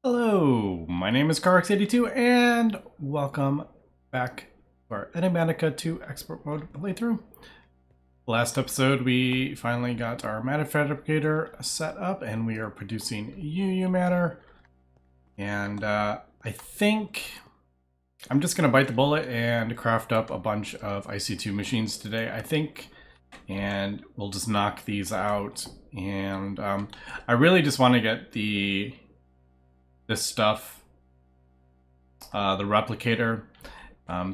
Hello, my name is CarX82 and welcome back to our Enigmatica 2 expert mode playthrough. Last episode we finally got our matter fabricator set up and we are producing UU matter. And I think I'm just going to bite the bullet and craft up a bunch of IC2 machines today, I think. And we'll just knock these out. And I really just want to get this stuff, the replicator,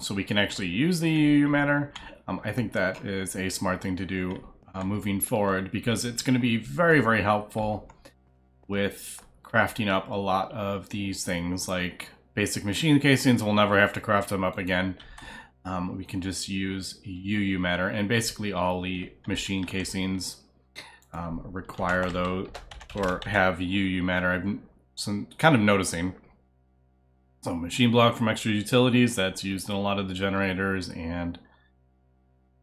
so we can actually use the UU matter. I think that is a smart thing to do moving forward because it's going to be very, very helpful with crafting up a lot of these things like basic machine casings. We'll never have to craft them up again. We can just use UU matter, and basically all the machine casings require those or have UU matter. I'm kind of noticing. So machine block from extra utilities, that's used in a lot of the generators, and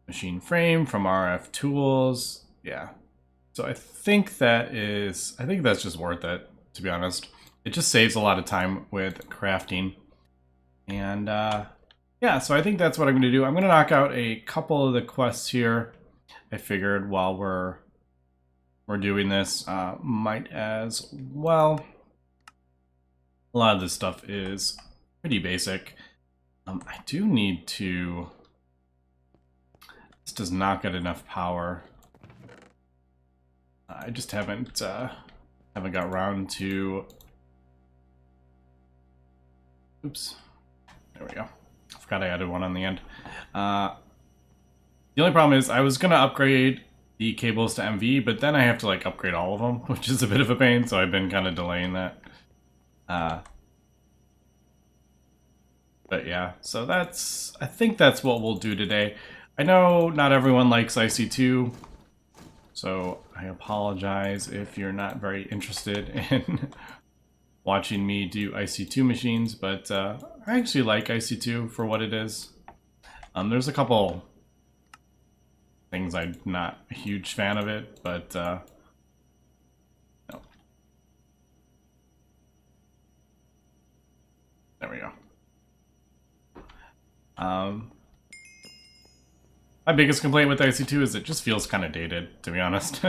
machine frame from RF tools. Yeah. So I think that's just worth it, to be honest. It just saves a lot of time with crafting. And yeah, so I think that's what I'm going to do. I'm going to knock out a couple of the quests here. I figured while we're doing this, might as well. A lot of this stuff is pretty basic. I do need to... This does not get enough power. I just haven't got around to... Oops. There we go. I forgot I added one on the end. The only problem is I was going to upgrade the cables to MV, but then I have to like upgrade all of them, which is a bit of a pain, so I've been kind of delaying that. But yeah, so I think that's what we'll do today. I know not everyone likes IC2, so I apologize if you're not very interested in watching me do IC2 machines, but I actually like IC2 for what it is. There's a couple things I'm not a huge fan of it, but no. There we go. My biggest complaint with IC2 is it just feels kind of dated, to be honest.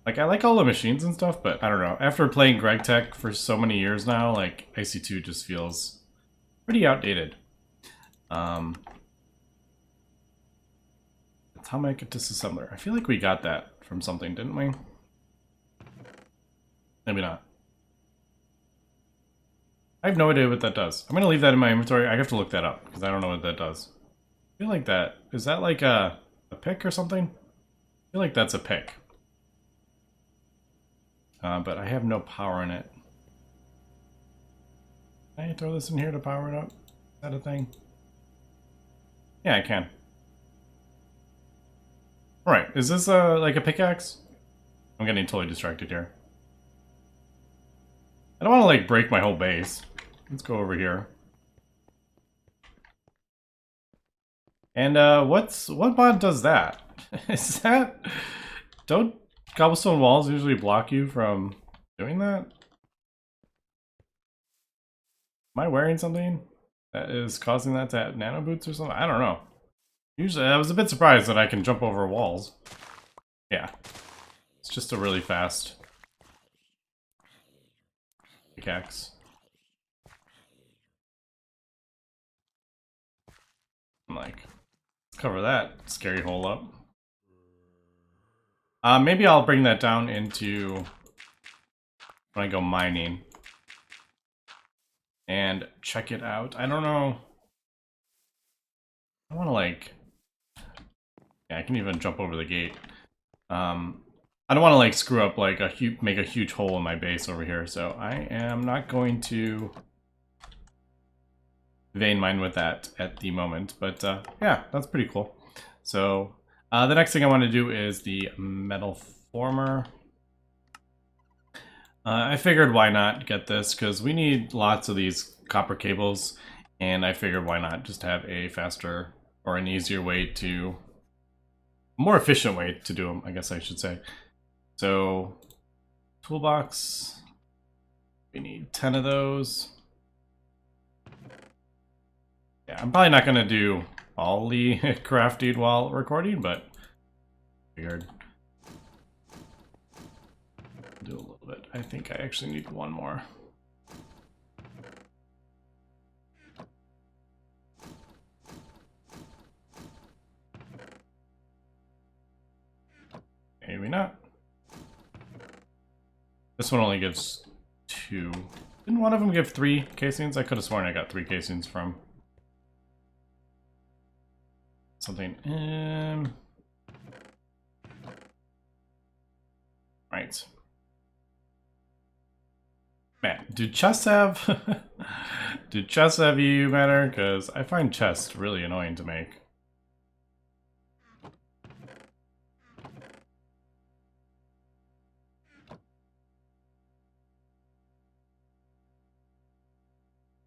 Like, I like all the machines and stuff, but I don't know. After playing Greg Tech for so many years now, like, IC2 just feels pretty outdated. That's how I get disassembler. I feel like we got that from something, didn't we? Maybe not. I have no idea what that does. I'm going to leave that in my inventory. I have to look that up, because I don't know what that does. I feel like that... Is that like a pick or something? I feel like that's a pick. But I have no power in it. Can I throw this in here to power it up? Is that a thing? Yeah, I can. Alright, is this like a pickaxe? I'm getting totally distracted here. I don't want to like break my whole base. Let's go over here. And what mod does that? Is that... Don't cobblestone walls usually block you from doing that? Am I wearing something that is causing that to have nano boots or something? I don't know. Usually, I was a bit surprised that I can jump over walls. Yeah. It's just a really fast pickaxe. I'm like, let's cover that scary hole up. Maybe I'll bring that down into when I go mining and check it out. I don't know. I want to like... Yeah, I can even jump over the gate. I don't want to like screw up like make a huge hole in my base over here, so I am not going to vein mine with that at the moment. But yeah, that's pretty cool. So the next thing I want to do is the metal former. I figured why not get this, because we need lots of these copper cables, and I figured why not just have a faster or an easier way to... more efficient way to do them, I guess I should say. So, toolbox. We need 10 of those. Yeah, I'm probably not going to do all the crafting while recording, but figured I'll do a little bit. I think I actually need one more. Maybe not. This one only gives 2. Didn't one of them give 3 casings? I could have sworn I got 3 casings from something. Right. Man, do chests have do chests have EU matter? Because I find chests really annoying to make.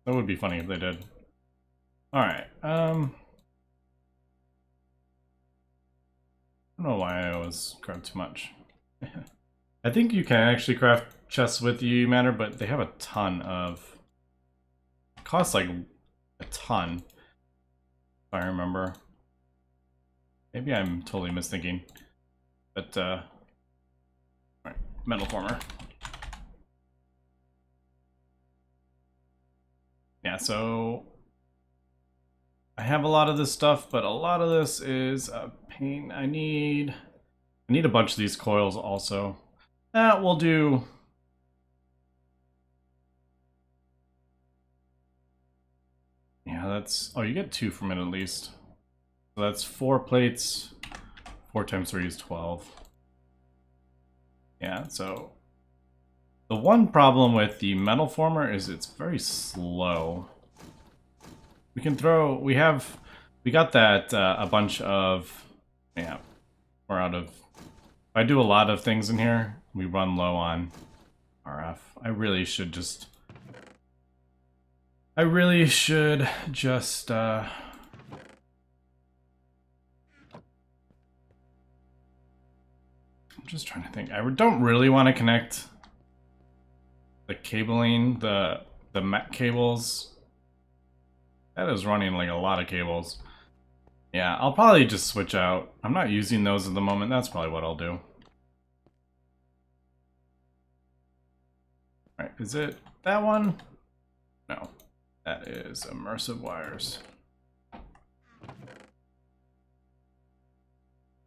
That would be funny if they did. Alright, I don't know why I always grab too much. I think you can actually craft chests with EU matter, but they have a ton of... It costs like a ton, if I remember. Maybe I'm totally misthinking. But, alright, metal former. Yeah, so I have a lot of this stuff, but a lot of this is a pain. I need a bunch of these coils also. We'll do... Yeah, that's... Oh, you get 2 from it at least. So that's 4 plates. 4 times 3 is 12. Yeah, so... The one problem with the metal former is it's very slow. We can throw... We got that a bunch of... Yeah, we're out of... If I do a lot of things in here, we run low on RF. I really should just... I'm just trying to think. I don't really want to connect the cabling, the Met cables. That is running like a lot of cables. Yeah, I'll probably just switch out. I'm not using those at the moment. That's probably what I'll do. Alright, is it that one? No. That is immersive wires.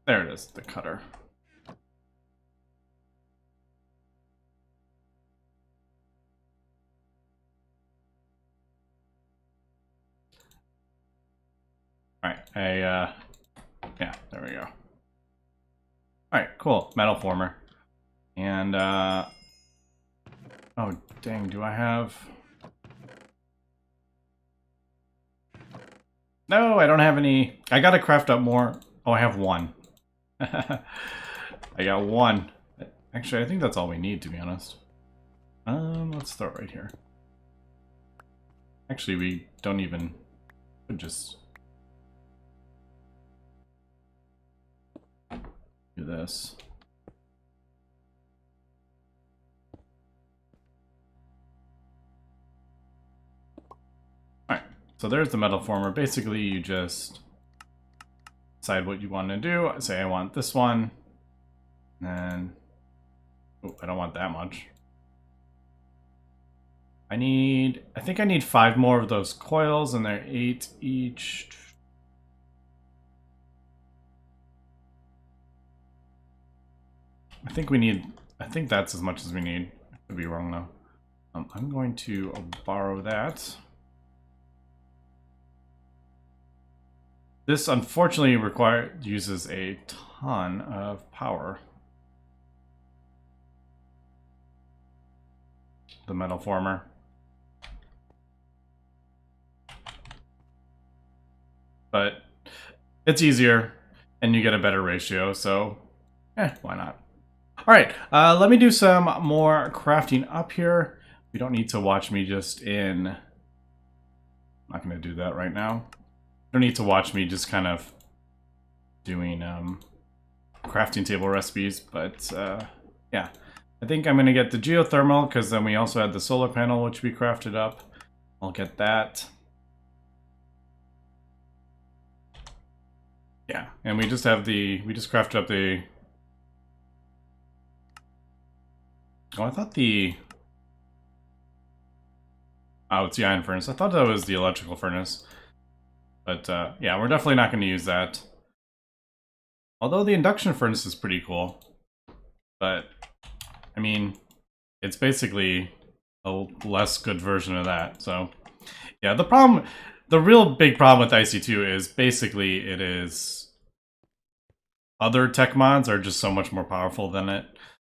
There it is, the cutter. Alright, yeah, there we go. Alright, cool, metal former. And, oh dang, do I have... No, I don't have any. I gotta craft up more. Oh, I have 1. I got 1. Actually, I think that's all we need, to be honest. Let's throw it right here. Actually, we don't even... Could just... do this. Alright, so there's the metal former. Basically, you just decide what you want to do. Say I want this one. And... Oh, I don't want that much. I think I need 5 more of those coils, and they're 8 each. I think that's as much as we need. I could be wrong though. I'm going to borrow that. This unfortunately uses a ton of power. The metal former. But it's easier and you get a better ratio, so why not? Alright, let me do some more crafting up here. You don't need to watch me just in... I'm not going to do that right now. You don't need to watch me just kind of doing crafting table recipes, but yeah. I think I'm going to get the geothermal because then we also had the solar panel which we crafted up. I'll get that. Yeah, and we just crafted up the... Oh, I thought the... Oh, it's the iron furnace. I thought that was the electrical furnace. But, yeah, we're definitely not going to use that. Although the induction furnace is pretty cool. But, I mean, it's basically a less good version of that, so... Yeah, the real big problem with IC2 is basically it is... Other tech mods are just so much more powerful than it.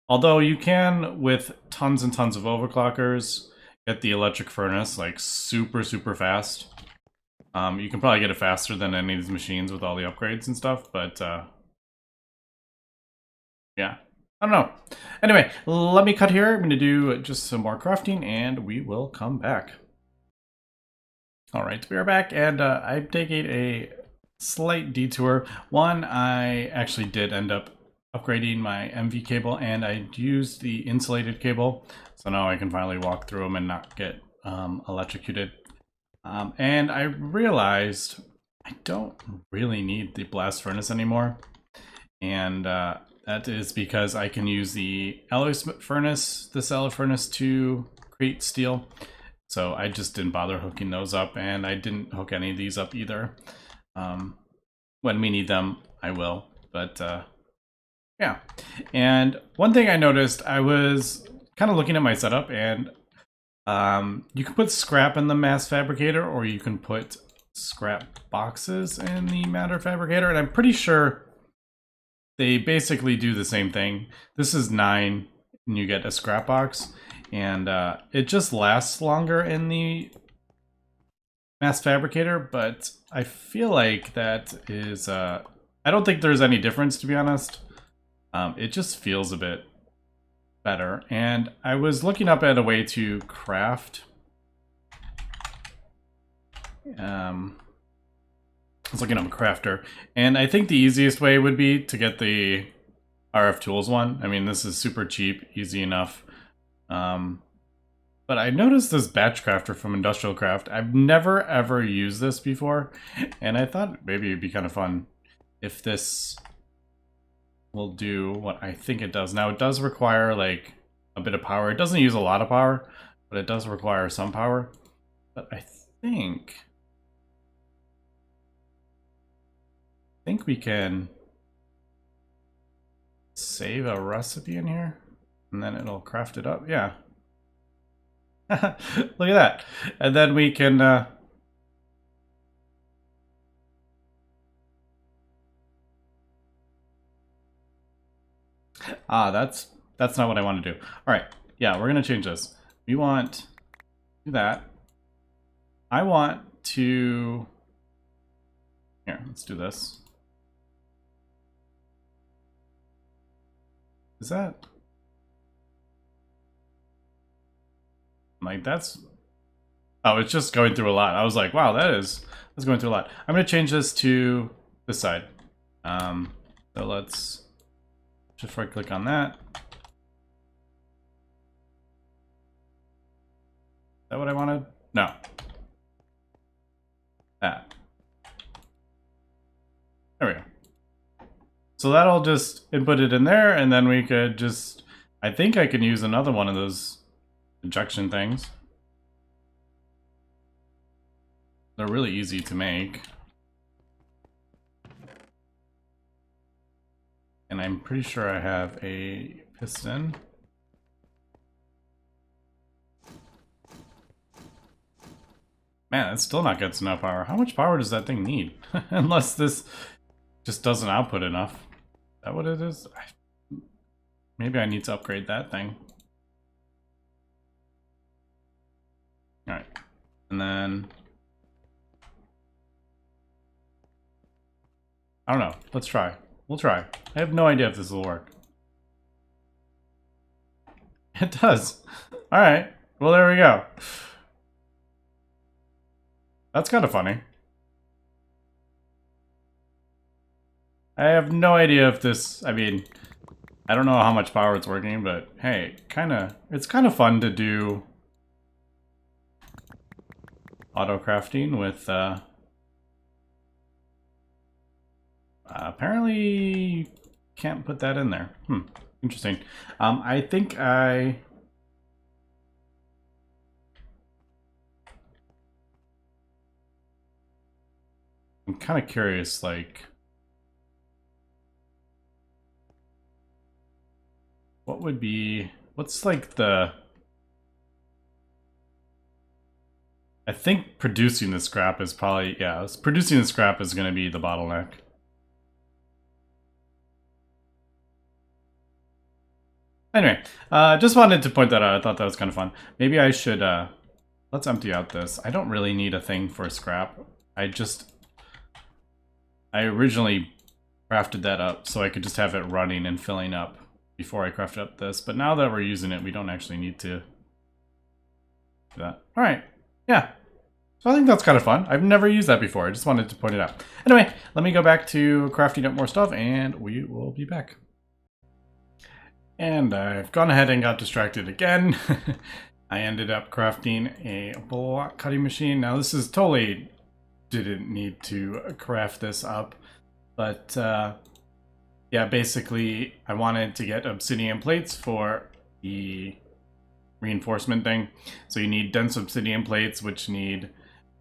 Although you can, with tons and tons of overclockers, get the electric furnace, like, super, super fast. You can probably get it faster than any of these machines with all the upgrades and stuff, but, yeah. I don't know. Anyway, let me cut here. I'm going to do just some more crafting, and we will come back. Alright, we are back, and I'm taking a slight detour. One, I actually did end up upgrading my MV cable, and I used the insulated cable, so now I can finally walk through them and not get electrocuted. And I realized I don't really need the blast furnace anymore, and that is because I can use the alloy furnace, this alloy furnace, to create steel. So I just didn't bother hooking those up, and I didn't hook any of these up either. When we need them, I will, but yeah. And one thing I noticed, I was kind of looking at my setup, and you can put scrap in the mass fabricator, or you can put scrap boxes in the matter fabricator, and I'm pretty sure they basically do the same thing. This is 9, and you get a scrap box, and it just lasts longer in the mass fabricator, but I feel like that is... I don't think there's any difference, to be honest. It just feels a bit better, and I was looking up at a way to craft... I was looking up a crafter, and I think the easiest way would be to get the RF Tools one. I mean, this is super cheap, easy enough. But I noticed this batch crafter from Industrial Craft. I've never ever used this before, and I thought maybe it'd be kind of fun if this will do what I think it does. Now, it does require like a bit of power. It doesn't use a lot of power, but it does require some power. But I think we can save a recipe in here, and then it'll craft it up. Yeah. Look at that. And then we can... that's not what I want to do. Alright, yeah, we're going to change this. We want to do that. I want to... Here, let's do this. Is that... Like, that's... Oh, it's just going through a lot. I was like, wow, that's going through a lot. I'm going to change this to this side. So let's just right click on that. Is that what I wanted? No. That. There we go. So that'll just input it in there, and then we could just... I think I can use another one of those injection things. They're really easy to make. And I'm pretty sure I have a piston. Man, it's still not getting enough power. How much power does that thing need? Unless this just doesn't output enough. Is that what it is? Maybe I need to upgrade that thing. Alright. And then... I don't know. Let's try. We'll try. I have no idea if this will work. It does. Alright. Well, there we go. That's kind of funny. I have no idea if this... I mean... I don't know how much power it's working, but hey, it's kind of fun to do auto crafting with apparently can't put that in there. Interesting. I think I'm kind of curious, like, what's like I think producing the scrap is probably, yeah, producing the scrap is going to be the bottleneck. Anyway, just wanted to point that out. I thought that was kind of fun. Maybe I should, let's empty out this. I don't really need a thing for scrap. I originally crafted that up so I could just have it running and filling up before I crafted up this. But now that we're using it, we don't actually need to do that. All right, yeah. So I think that's kind of fun. I've never used that before. I just wanted to point it out. Anyway, let me go back to crafting up more stuff and we will be back. And I've gone ahead and got distracted again. I ended up crafting a block cutting machine. Now this is totally didn't need to craft this up, but yeah, basically I wanted to get obsidian plates for the reinforcement thing. So you need dense obsidian plates, which need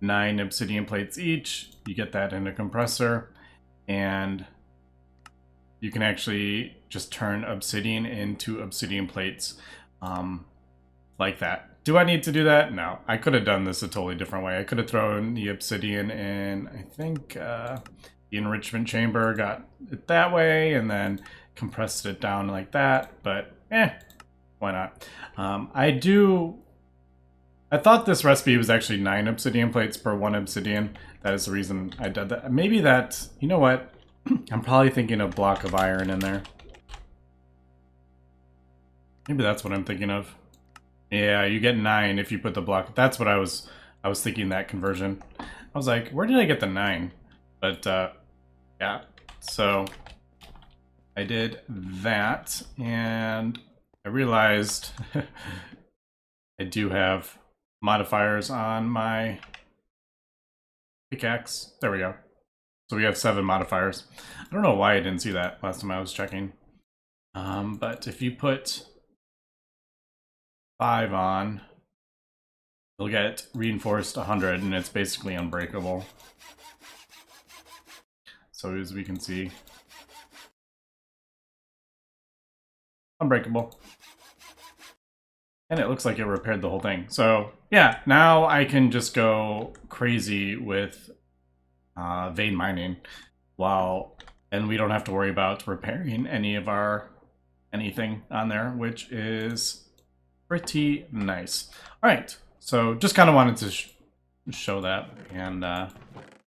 9 obsidian plates each. You get that in a compressor, and you can actually just turn obsidian into obsidian plates like that. Do I need to do that? No. I could have done this a totally different way. I could have thrown the obsidian in, I think, the enrichment chamber, got it that way, and then compressed it down like that, but why not? I thought this recipe was actually 9 obsidian plates per 1 obsidian. That is the reason I did that. Maybe that, you know what? I'm probably thinking a block of iron in there. Maybe that's what I'm thinking of. Yeah, you get 9 if you put the block. That's what I was thinking, that conversion. I was like, where did I get the 9? But yeah, so I did that, and I realized I do have modifiers on my pickaxe. There we go. So we have 7 modifiers. I don't know why I didn't see that last time I was checking. But if you put 5 on, you'll get reinforced 100, and it's basically unbreakable. So as we can see, unbreakable. And it looks like it repaired the whole thing. So yeah, now I can just go crazy with vein mining, and we don't have to worry about repairing any of anything on there, which is pretty nice. All right, so just kind of wanted to show that, and now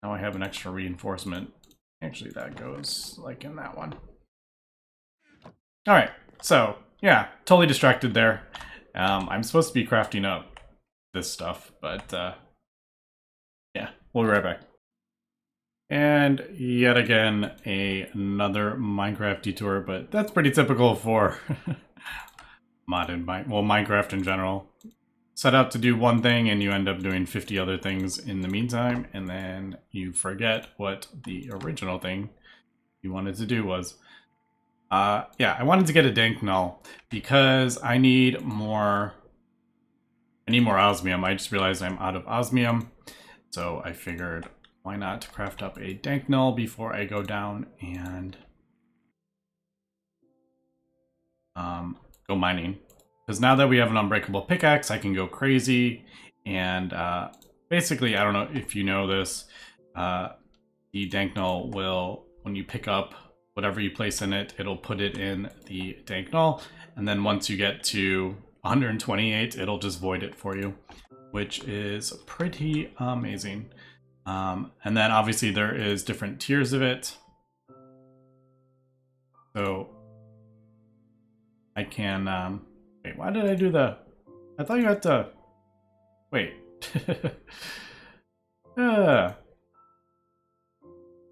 I have an extra reinforcement. Actually, that goes like in that one. All right, so yeah, totally distracted there. I'm supposed to be crafting up this stuff, but yeah, we'll be right back. And yet again, another Minecraft detour, but that's pretty typical for Minecraft in general. Set out to do one thing and you end up doing 50 other things in the meantime, and then you forget what the original thing you wanted to do was. Yeah, I wanted to get a dank null because I need more osmium. I just realized I'm out of osmium, so I figured why not craft up a dank null before I go down and go mining. Because now that we have an unbreakable pickaxe, I can go crazy, and basically, I don't know if you know this, the dank null will, when you pick up whatever you place in it, it'll put it in the dank null, and then once you get to 128, it'll just void it for you, which is pretty amazing. And then obviously there is different tiers of it. So I can, wait, why did I do I thought you had to, wait.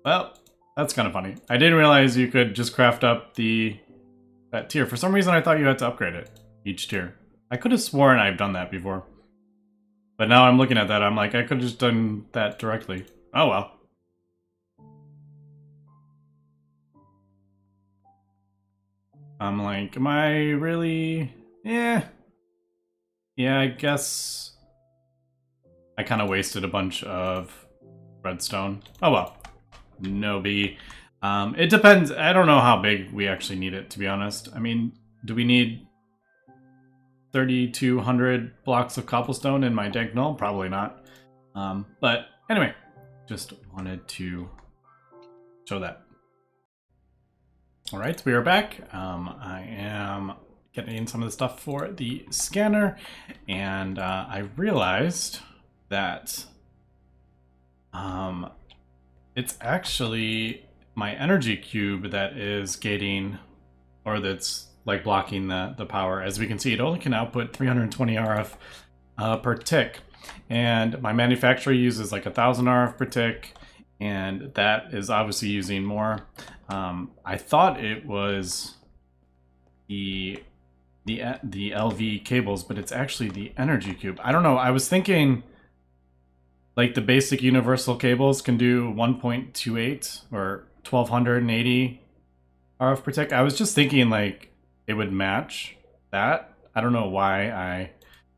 Well, that's kind of funny. I didn't realize you could just craft up the that tier. For some reason, I thought you had to upgrade it each tier. I could have sworn I've done that before. But now I'm looking at that, I'm like, I could have just done that directly. Oh well. I'm like, am I really? Yeah. Yeah, I guess I kind of wasted a bunch of redstone. Oh well. No biggie. It depends. I don't know how big we actually need it, to be honest. I mean, do we need 3,200 blocks of cobblestone in my dank null? Probably not. But anyway, just wanted to show that. All right, we are back. I am getting some of the stuff for the scanner, and I realized that it's actually my energy cube that is gating, or that's like blocking the power. As we can see, it only can output 320 RF per tick, and my manufacturer uses like 1,000 RF per tick, and that is obviously using more. I thought it was the LV cables, but it's actually the energy cube. I don't know. I was thinking like the basic universal cables can do 1.28 or 1,280 RF per tick. I was just thinking like it would match that. I don't know why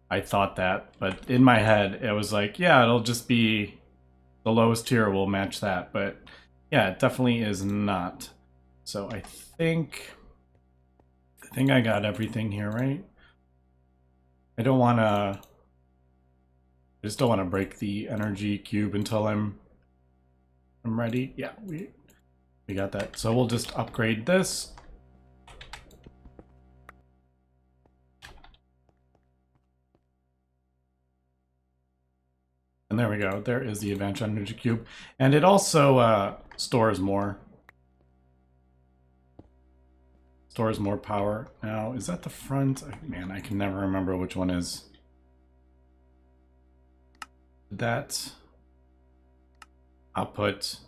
I thought that, but in my head it was like, yeah, it'll just be the lowest tier will match that, but yeah, it definitely is not. So I think I got everything here, right? I just don't want to break the energy cube until I'm ready. Yeah, we got that. So we'll just upgrade this. And there we go. There is the advanced energy cube. And it also stores more. Stores more power. Now, is that the front? Man, I can never remember which one is. That output.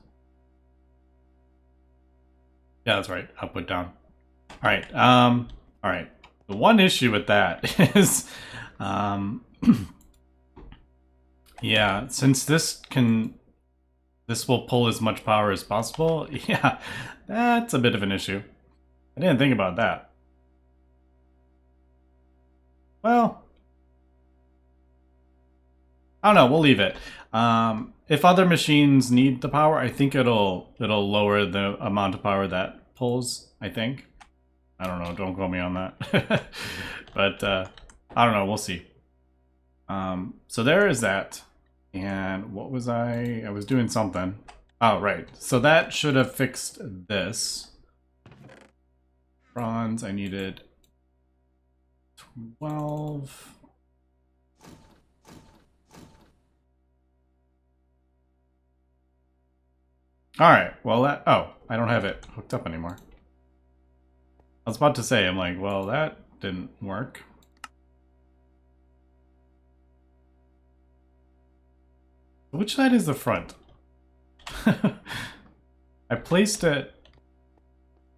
Yeah, that's right. Output down. All right. All right. The one issue with that is, yeah, since this will pull as much power as possible. Yeah, that's a bit of an issue. I didn't think about that. Well, I don't know. We'll leave it. If other machines need the power, I think it'll lower the amount of power that pulls. I think. I don't know. Don't quote me on that. But I don't know. We'll see. So there is that. And what was I was doing something. Oh, right. So that should have fixed this. Bronze, I needed 12. Alright, well that, oh, I don't have it hooked up anymore. I was about to say, I'm like, well, that didn't work. Which side is the front? I placed it...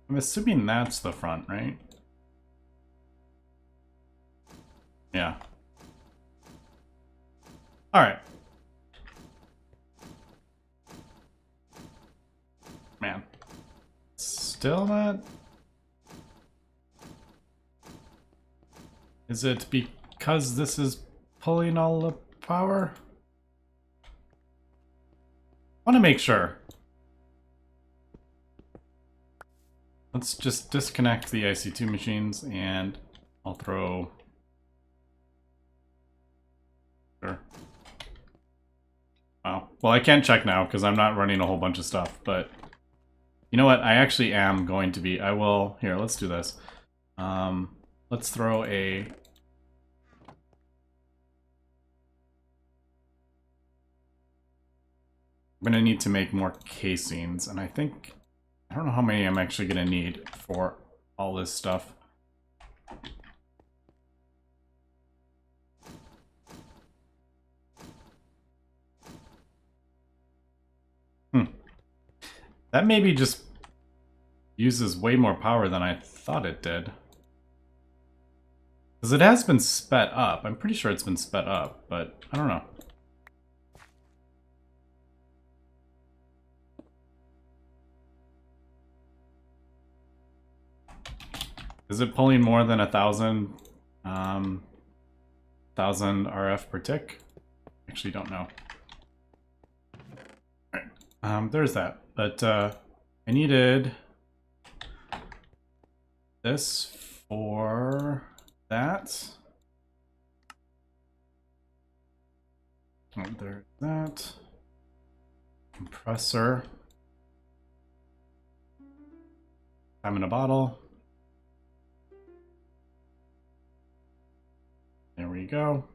I'm assuming that's the front, right? Yeah. Alright. Man. Still not... Is it because this is pulling all the power? I want to make sure. Let's just disconnect the IC2 machines and I'll throw... Sure. Oh, well, I can't check now because I'm not running a whole bunch of stuff, but you know what? I actually am going to be. I will. Here, let's do this. Let's throw a... I'm going to need to make more casings, and I think... I don't know how many I'm actually going to need for all this stuff. That maybe just uses way more power than I thought it did. Because it has been sped up. I'm pretty sure it's been sped up, but I don't know. Is it pulling more than 1,000 RF per tick? Actually, don't know. Alright, there's that. But I needed this for that. Oh, there's that. Compressor. Time in a bottle. There we go.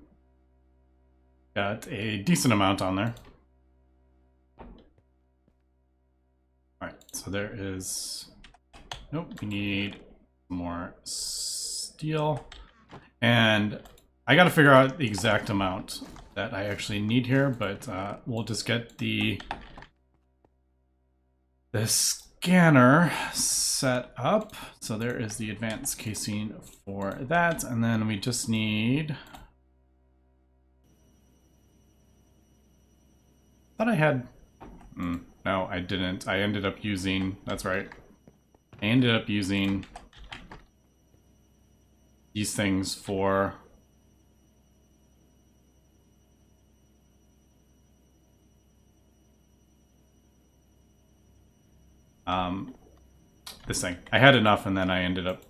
Got a decent amount on there. Alright, so there is... Nope, we need more steel. And I gotta figure out the exact amount that I actually need here, but we'll just get the scanner set up. So there is the advanced casing for that, and then we just need... Thought I had... no, I didn't. I ended up using... That's right. I ended up using these things for... this thing. I had enough and then I ended up...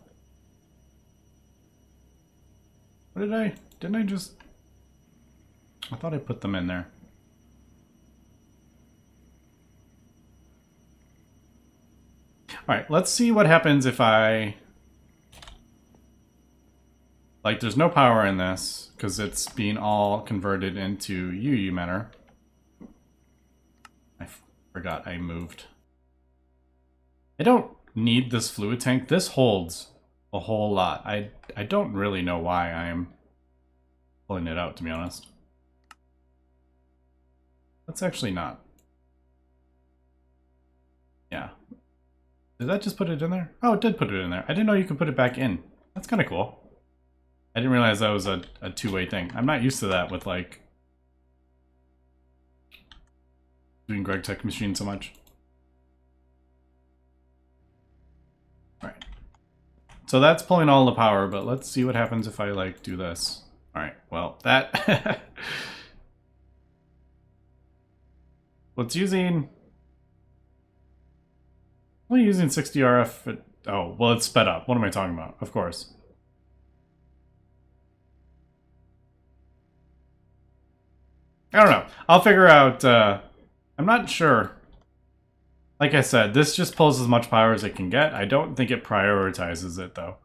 What did I... Didn't I just... I thought I put them in there. Alright, let's see what happens if I... Like, there's no power in this, because it's being all converted into UU matter. I forgot I moved. I don't need this fluid tank. This holds a whole lot. I don't really know why I'm pulling it out, to be honest. That's actually not. Yeah. Did that just put it in there? Oh, it did put it in there. I didn't know you could put it back in. That's kind of cool. I didn't realize that was a two-way thing. I'm not used to that with, like, doing Greg Tech Machine so much. Alright. So that's pulling all the power, but let's see what happens if I, like, do this. Alright, well, that... well, it's using... Only using 60 RF... Oh, well, it's sped up. What am I talking about? Of course. I don't know. I'll figure out... I'm not sure. Like I said, this just pulls as much power as it can get. I don't think it prioritizes it, though.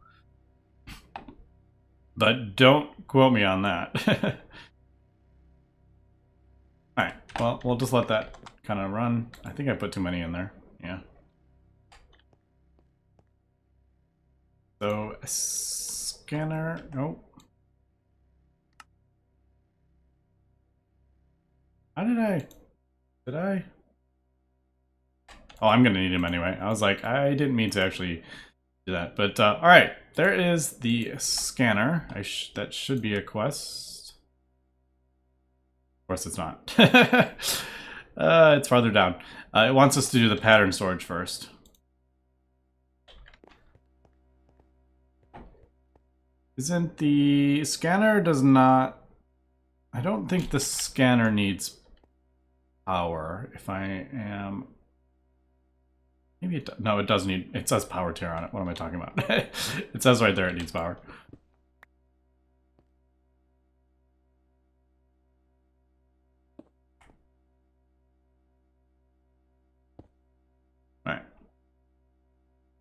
But don't quote me on that. Alright, well, we'll just let that kind of run. I think I put too many in there. Yeah. So, scanner... Nope. How did I... Did I... Oh, I'm gonna need him anyway. I was like, I didn't mean to actually do that. But, alright. There is the scanner. That should be a quest. Of course it's not. It's farther down. It wants us to do the pattern storage first. Isn't the scanner does not... I don't think the scanner needs power. If I am... Maybe it... No, it does need... It says power tier on it. What am I talking about? It says right there it needs power. Alright.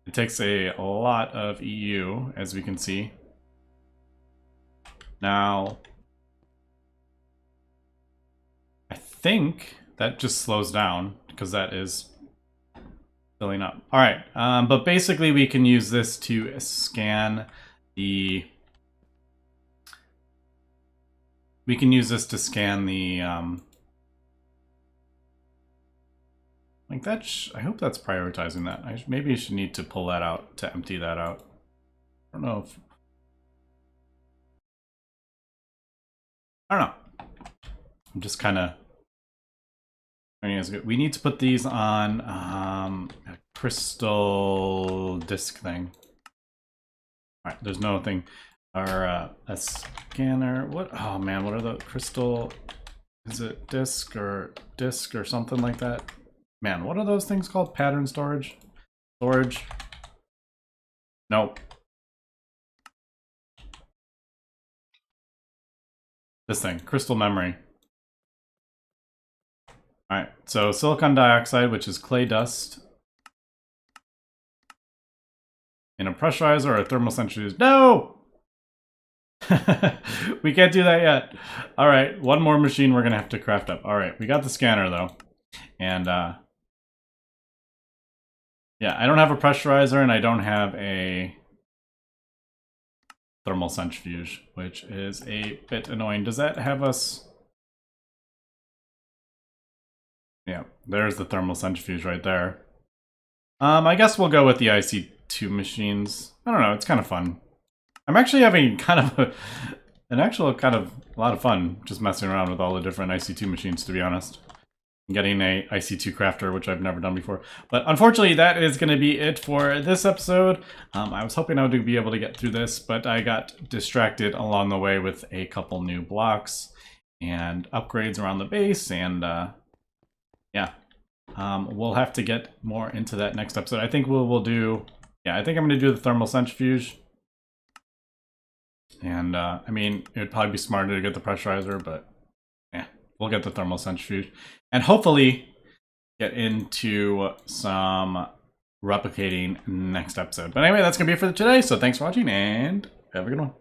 It takes a lot of EU, as we can see. Now... I think that just slows down, because that is filling up. Alright, but basically we can use this to scan the... We can use this to scan the... like think that I hope that's prioritizing that. Maybe you should need to pull that out to empty that out. I don't know if... I don't know. I'm just kind of... We need to put these on a crystal disk thing. All right, there's no thing. Or a scanner. What? Oh man, what are the crystal? Is it disk or something like that? Man, what are those things called? Pattern storage? Storage? Nope. This thing, crystal memory. All right, so silicon dioxide, which is clay dust, in a pressurizer or a thermal centrifuge. No! We can't do that yet. All right, one more machine we're gonna have to craft up. All right, we got the scanner though. And yeah, I don't have a pressurizer and I don't have a thermal centrifuge, which is a bit annoying. Does that have us? Yeah, there's the thermal centrifuge right there. I guess we'll go with the IC2 machines. I don't know, it's kind of fun. I'm actually having kind of a lot of fun just messing around with all the different IC2 machines, to be honest. Getting a IC2 crafter, which I've never done before. But unfortunately, that is going to be it for this episode. I was hoping I would be able to get through this, but I got distracted along the way with a couple new blocks and upgrades around the base, and yeah. We'll have to get more into that next episode. I think we'll do... Yeah, I think I'm going to do the thermal centrifuge. And, I mean, it would probably be smarter to get the pressurizer, but yeah, we'll get the thermal centrifuge. And hopefully get into some replicating next episode. But anyway, that's going to be it for today. So thanks for watching, and have a good one.